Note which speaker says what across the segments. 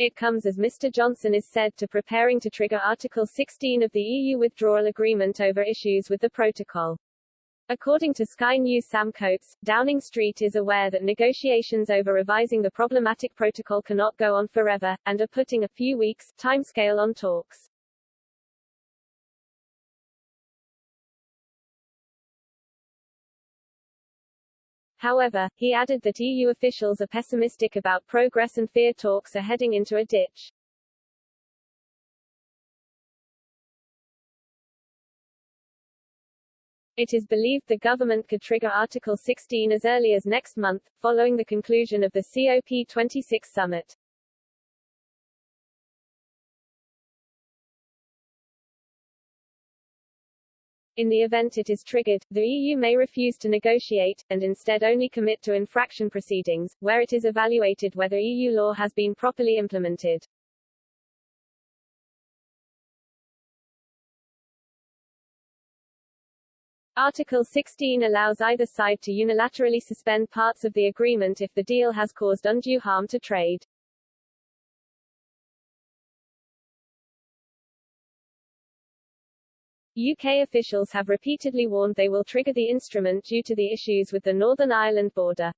Speaker 1: It comes as Mr. Johnson is said to preparing to trigger Article 16 of the EU withdrawal agreement over issues with the protocol. According to Sky News' Sam Coates, Downing Street is aware that negotiations over revising the problematic protocol cannot go on forever, and are putting a few weeks' timescale on talks. However, he added that EU officials are pessimistic about progress and fear talks are heading into a ditch. It is believed the government could trigger Article 16 as early as next month, following the conclusion of the COP26 summit. In the event it is triggered, the EU may refuse to negotiate, and instead only commit to infraction proceedings, where it is evaluated whether EU law has been properly implemented. Article 16 allows either side to unilaterally suspend parts of the agreement if the deal has caused undue harm to trade. UK officials have repeatedly warned they will trigger the instrument due to the issues with the Northern Ireland border.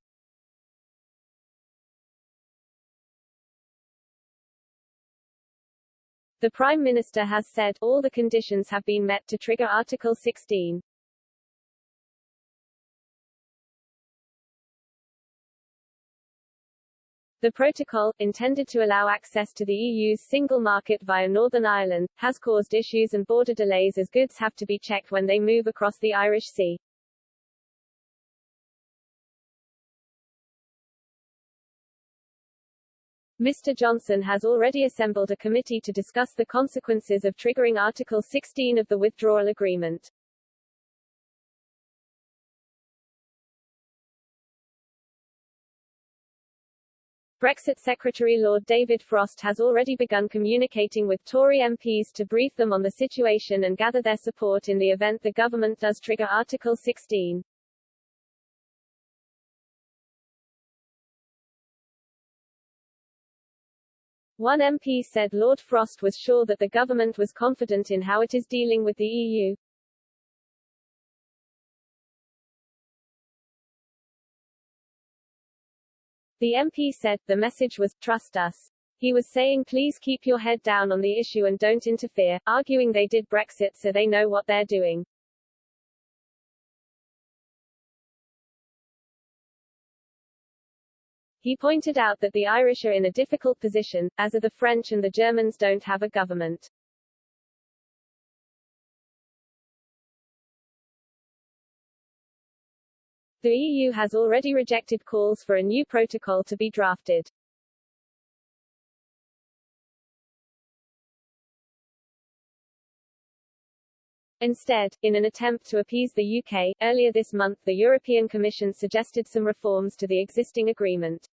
Speaker 1: The Prime Minister has said, all the conditions have been met to trigger Article 16. The protocol, intended to allow access to the EU's single market via Northern Ireland, has caused issues and border delays as goods have to be checked when they move across the Irish Sea. Mr. Johnson has already assembled a committee to discuss the consequences of triggering Article 16 of the withdrawal agreement. Brexit Secretary Lord David Frost has already begun communicating with Tory MPs to brief them on the situation and gather their support in the event the government does trigger Article 16. One MP said Lord Frost was sure that the government was confident in how it is dealing with the EU. The MP said, the message was, trust us. He was saying please keep your head down on the issue and don't interfere, arguing they did Brexit so they know what they're doing. He pointed out that the Irish are in a difficult position, as are the French and the Germans don't have a government. The EU has already rejected calls for a new protocol to be drafted. Instead, in an attempt to appease the UK, earlier this month the European Commission suggested some reforms to the existing agreement.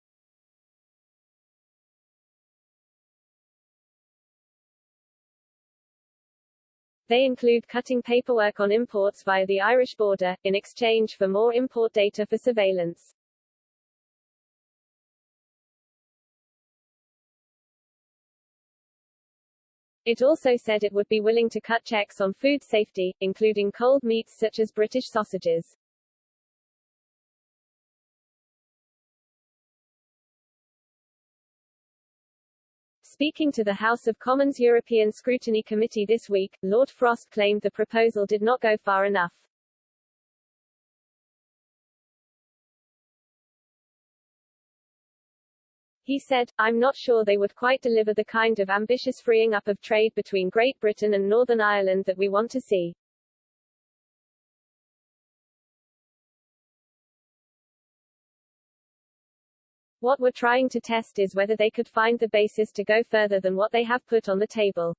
Speaker 1: They include cutting paperwork on imports via the Irish border, in exchange for more import data for surveillance. It also said it would be willing to cut checks on food safety, including cold meats such as British sausages. Speaking to the House of Commons European Scrutiny Committee this week, Lord Frost claimed the proposal did not go far enough. He said, I'm not sure they would quite deliver the kind of ambitious freeing up of trade between Great Britain and Northern Ireland that we want to see. What we're trying to test is whether they could find the basis to go further than what they have put on the table.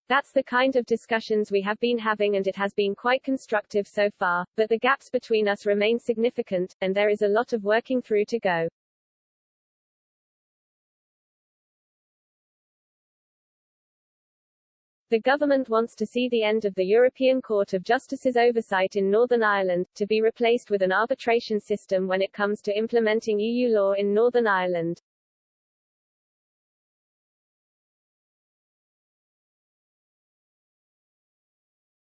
Speaker 1: That's the kind of discussions we have been having and it has been quite constructive so far, but the gaps between us remain significant, and there is a lot of working through to go. The government wants to see the end of the European Court of Justice's oversight in Northern Ireland, to be replaced with an arbitration system when it comes to implementing EU law in Northern Ireland.